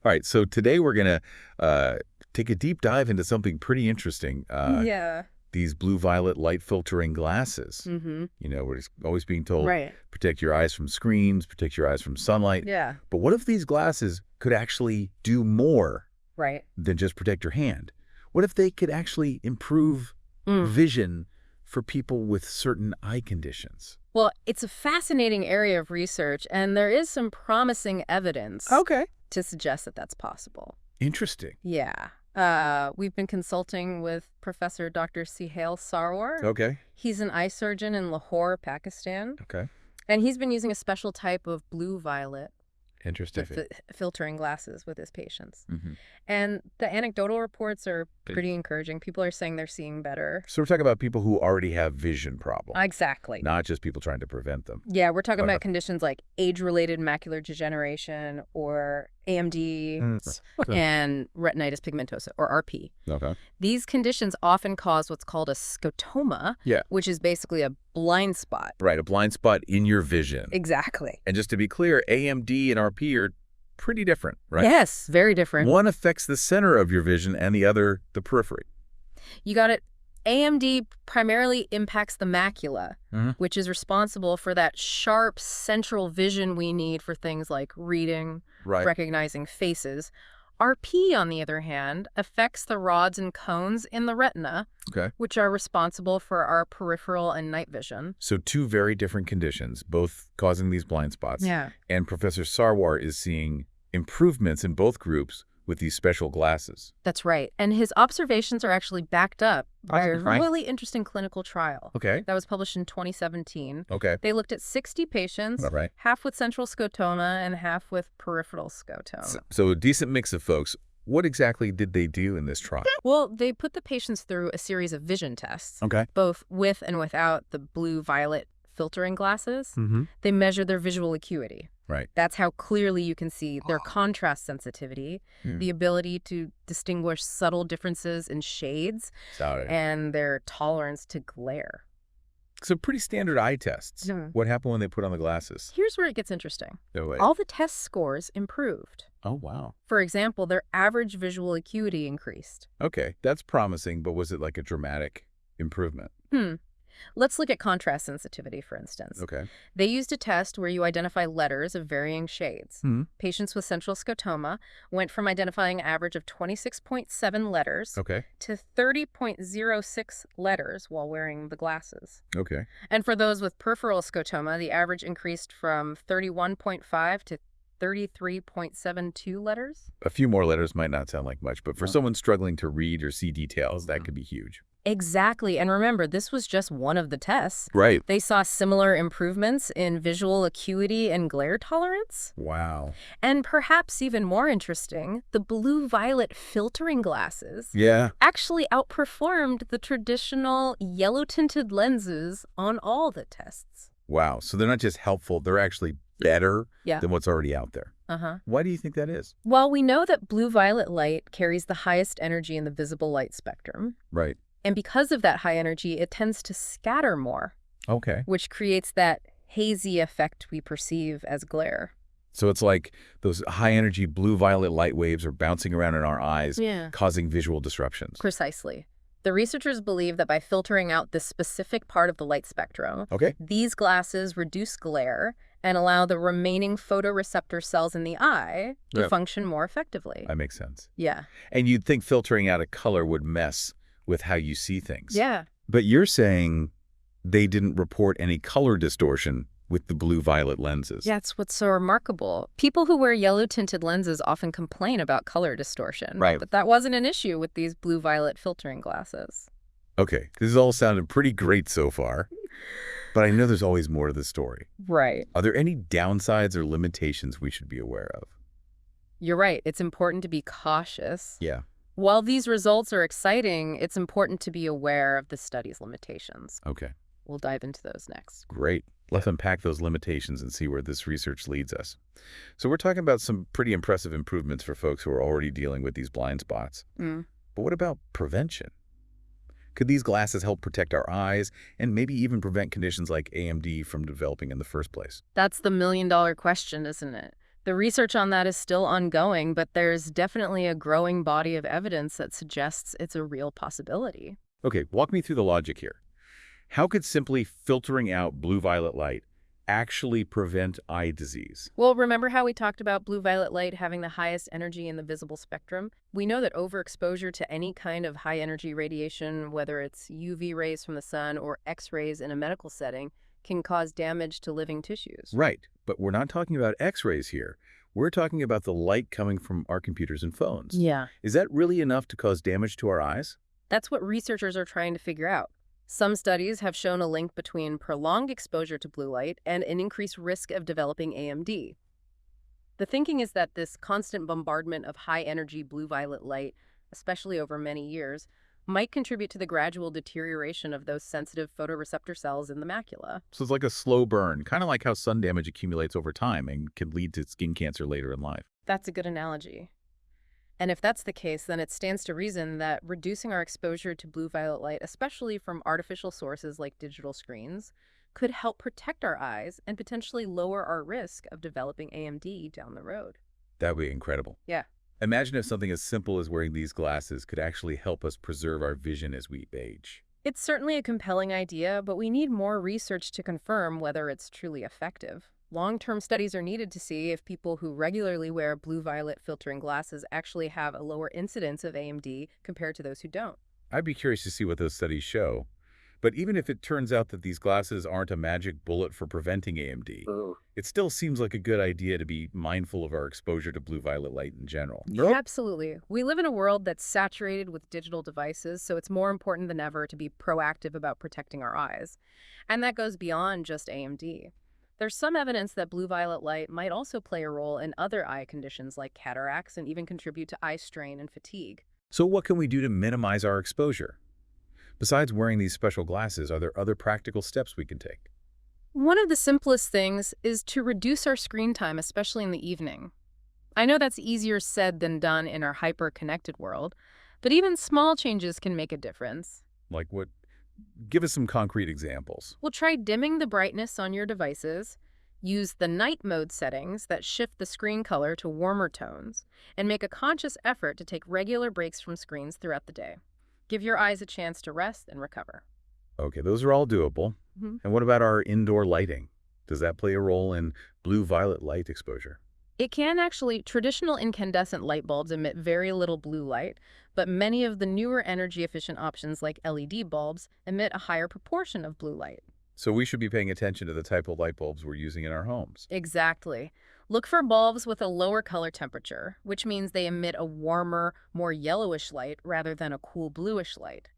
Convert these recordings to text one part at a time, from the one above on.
All right, so today we're going to take a deep dive into something pretty interesting. Yeah. These blue-violet light filtering glasses. Mm-hmm. You know, we're just always being told, Right. protect your eyes from screens, protect your eyes from sunlight. Yeah. But what if these glasses could actually do more Right. than just protect your hand? What if they could actually improve vision for people with certain eye conditions? Well, it's a fascinating area of research, and there is some promising evidence to suggest that that's possible. Interesting. Yeah. We've been consulting with Professor Dr. Suhail Sarwar. Okay. He's an eye surgeon in Lahore, Pakistan. Okay. And he's been using a special type of blue-violet Interesting. filtering glasses with his patients. Mm-hmm. And the anecdotal reports are pretty encouraging. People are saying they're seeing better. So we're talking about people who already have vision problems. Exactly. Not just people trying to prevent them. Yeah, we're talking about conditions like age-related macular degeneration or AMD and retinitis pigmentosa, or RP. Okay. These conditions often cause what's called a scotoma, which is basically a blind spot. Right, a blind spot in your vision. Exactly. And just to be clear, AMD and RP are pretty different, right? Yes, very different. One affects the center of your vision and the other the periphery. You got it. AMD primarily impacts the macula, which is responsible for that sharp central vision we need for things like reading, recognizing faces. RP, on the other hand, affects the rods and cones in the retina, which are responsible for our peripheral and night vision. So two very different conditions, both causing these blind spots. Yeah. And Professor Sarwar is seeing improvements in both groups with these special glasses. That's right. And his observations are actually backed up by a really interesting clinical trial. Okay. That was published in 2017. Okay. They looked at 60 patients, half with central scotoma and half with peripheral scotoma. So a decent mix of folks. What exactly did they do in this trial? Well, they put the patients through a series of vision tests, both with and without the blue-violet filtering glasses. They measure their visual acuity. Right. That's how clearly you can see their contrast sensitivity, the ability to distinguish subtle differences in shades, and their tolerance to glare. So pretty standard eye tests. What happened when they put on the glasses? Here's where it gets interesting. Oh, wait. All the test scores improved. Oh, wow. For example, their average visual acuity increased. Okay, that's promising, but was it like a dramatic improvement? Let's look at contrast sensitivity, for instance. Okay. They used a test where you identify letters of varying shades. Patients with central scotoma went from identifying an average of 26.7 letters to 30.06 letters while wearing the glasses. Okay. And for those with peripheral scotoma, the average increased from 31.5 to 33.72 letters. A few more letters might not sound like much, but for someone struggling to read or see details, that could be huge. Exactly. And remember, this was just one of the tests. Right. They saw similar improvements in visual acuity and glare tolerance. Wow. And perhaps even more interesting, the blue-violet filtering glasses actually outperformed the traditional yellow-tinted lenses on all the tests. Wow. So they're not just helpful, they're actually better than what's already out there. Why do you think that is? Well, we know that blue-violet light carries the highest energy in the visible light spectrum. Right. And because of that high energy, it tends to scatter more. Okay. Which creates that hazy effect we perceive as glare. So it's like those high-energy blue-violet light waves are bouncing around in our eyes, causing visual disruptions. Precisely. The researchers believe that by filtering out this specific part of the light spectrum, these glasses reduce glare and allow the remaining photoreceptor cells in the eye to function more effectively. That makes sense. Yeah. And you'd think filtering out a color would mess with how you see things. Yeah. But you're saying they didn't report any color distortion with the blue-violet lenses. Yeah, that's what's so remarkable. People who wear yellow-tinted lenses often complain about color distortion. Right. But that wasn't an issue with these blue-violet filtering glasses. Okay, this has all sounded pretty great so far, but I know there's always more to the story. Right. Are there any downsides or limitations we should be aware of? You're right. It's important to be cautious. Yeah. While these results are exciting, it's important to be aware of the study's limitations. Okay. We'll dive into those next. Great. Let's unpack those limitations and see where this research leads us. So we're talking about some pretty impressive improvements for folks who are already dealing with these blind spots. But what about prevention? Could these glasses help protect our eyes and maybe even prevent conditions like AMD from developing in the first place? That's the million-dollar question, isn't it? The research on that is still ongoing, but there's definitely a growing body of evidence that suggests it's a real possibility. Okay, walk me through the logic here. How could simply filtering out blue-violet light actually prevent eye disease? Well, remember how we talked about blue-violet light having the highest energy in the visible spectrum? We know that overexposure to any kind of high-energy radiation, whether it's UV rays from the sun or X-rays in a medical setting, can cause damage to living tissues. Right, but we're not talking about X-rays here. We're talking about the light coming from our computers and phones. Yeah. Is that really enough to cause damage to our eyes? That's what researchers are trying to figure out. Some studies have shown a link between prolonged exposure to blue light and an increased risk of developing AMD. The thinking is that this constant bombardment of high-energy blue-violet light, especially over many years, might contribute to the gradual deterioration of those sensitive photoreceptor cells in the macula. So it's like a slow burn, kind of like how sun damage accumulates over time and can lead to skin cancer later in life. That's a good analogy. And if that's the case, then it stands to reason that reducing our exposure to blue-violet light, especially from artificial sources like digital screens, could help protect our eyes and potentially lower our risk of developing AMD down the road. That would be incredible. Yeah. Imagine if something as simple as wearing these glasses could actually help us preserve our vision as we age. It's certainly a compelling idea, but we need more research to confirm whether it's truly effective. Long-term studies are needed to see if people who regularly wear blue-violet filtering glasses actually have a lower incidence of AMD compared to those who don't. I'd be curious to see what those studies show. But even if it turns out that these glasses aren't a magic bullet for preventing AMD, it still seems like a good idea to be mindful of our exposure to blue-violet light in general. Absolutely. We live in a world that's saturated with digital devices, so it's more important than ever to be proactive about protecting our eyes. And that goes beyond just AMD. There's some evidence that blue-violet light might also play a role in other eye conditions like cataracts and even contribute to eye strain and fatigue. So what can we do to minimize our exposure? Besides wearing these special glasses, are there other practical steps we can take? One of the simplest things is to reduce our screen time, especially in the evening. I know that's easier said than done in our hyper-connected world, but even small changes can make a difference. Like what? Give us some concrete examples. Well, try dimming the brightness on your devices, use the night mode settings that shift the screen color to warmer tones, and make a conscious effort to take regular breaks from screens throughout the day. Give your eyes a chance to rest and recover. Okay, those are all doable. And what about our indoor lighting? Does that play a role in blue-violet light exposure? It can actually. Traditional incandescent light bulbs emit very little blue light, but many of the newer energy-efficient options like LED bulbs emit a higher proportion of blue light. So we should be paying attention to the type of light bulbs we're using in our homes. Exactly. Look for bulbs with a lower color temperature, which means they emit a warmer, more yellowish light rather than a cool bluish light.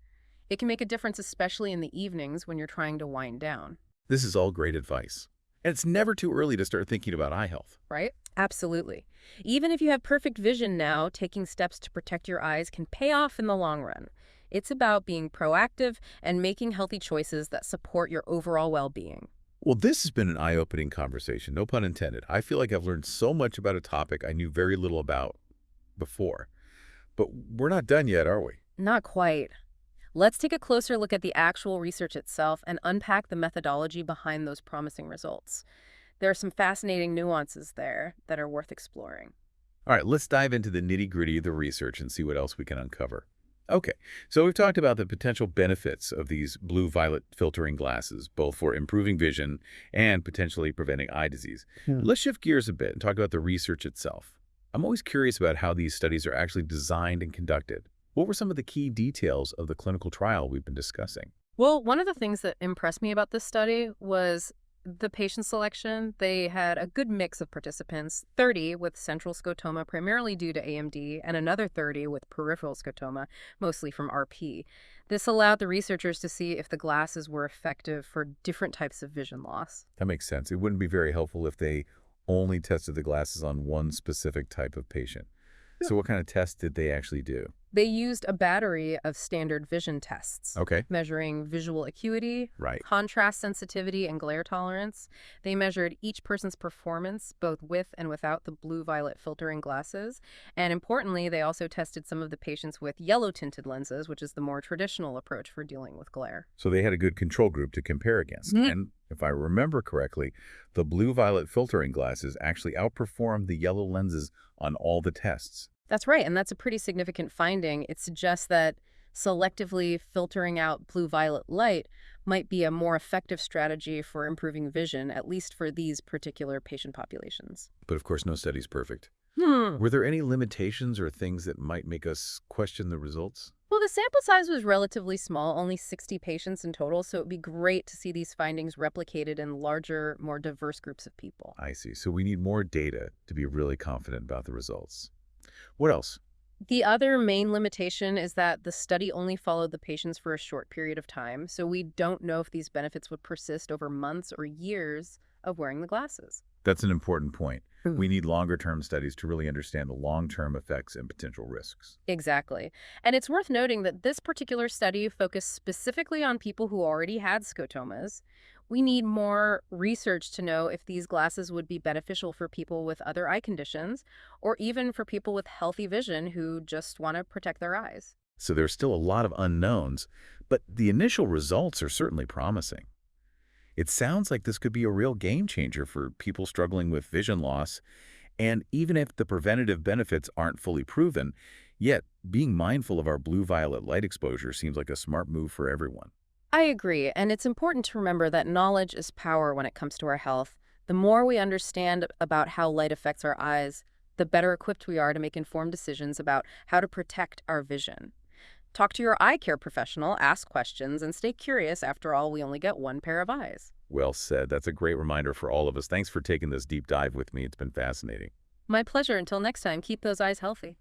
It can make a difference, especially in the evenings when you're trying to wind down. This is all great advice. And it's never too early to start thinking about eye health. Right? Absolutely. Even if you have perfect vision now, taking steps to protect your eyes can pay off in the long run. It's about being proactive and making healthy choices that support your overall well-being. Well, this has been an eye-opening conversation, no pun intended. I feel like I've learned so much about a topic I knew very little about before. But we're not done yet, are we? Not quite. Let's take a closer look at the actual research itself and unpack the methodology behind those promising results. There are some fascinating nuances there that are worth exploring. All right, let's dive into the nitty-gritty of the research and see what else we can uncover. Okay, so we've talked about the potential benefits of these blue-violet filtering glasses, both for improving vision and potentially preventing eye disease. Let's shift gears a bit and talk about the research itself. I'm always curious about how these studies are actually designed and conducted. What were some of the key details of the clinical trial we've been discussing? Well, one of the things that impressed me about this study was the patient selection. They had a good mix of participants, 30 with central scotoma primarily due to AMD, and another 30 with peripheral scotoma, mostly from RP. This allowed the researchers to see if the glasses were effective for different types of vision loss. That makes sense. It wouldn't be very helpful if they only tested the glasses on one specific type of patient. So what kind of tests did they actually do? They used a battery of standard vision tests, measuring visual acuity, contrast sensitivity, and glare tolerance. They measured each person's performance, both with and without the blue-violet filtering glasses. And importantly, they also tested some of the patients with yellow-tinted lenses, which is the more traditional approach for dealing with glare. So they had a good control group to compare against. And If I remember correctly, the blue-violet filtering glasses actually outperformed the yellow lenses on all the tests. That's right, and that's a pretty significant finding. It suggests that selectively filtering out blue-violet light might be a more effective strategy for improving vision, at least for these particular patient populations. But of course, no study's perfect. Were there any limitations or things that might make us question the results? Well, the sample size was relatively small, only 60 patients in total, so it would be great to see these findings replicated in larger, more diverse groups of people. I see. So we need more data to be really confident about the results. What else? The other main limitation is that the study only followed the patients for a short period of time, so we don't know if these benefits would persist over months or years of wearing the glasses. That's an important point. We need longer-term studies to really understand the long-term effects and potential risks. Exactly. And it's worth noting that this particular study focused specifically on people who already had scotomas. We need more research to know if these glasses would be beneficial for people with other eye conditions, or even for people with healthy vision who just want to protect their eyes. So there's still a lot of unknowns, but the initial results are certainly promising. It sounds like this could be a real game changer for people struggling with vision loss, and even if the preventative benefits aren't fully proven, yet being mindful of our blue-violet light exposure seems like a smart move for everyone. I agree, and it's important to remember that knowledge is power when it comes to our health. The more we understand about how light affects our eyes, the better equipped we are to make informed decisions about how to protect our vision. Talk to your eye care professional, ask questions, and stay curious. After all, we only get one pair of eyes. Well said. That's a great reminder for all of us. Thanks for taking this deep dive with me. It's been fascinating. My pleasure. Until next time, keep those eyes healthy.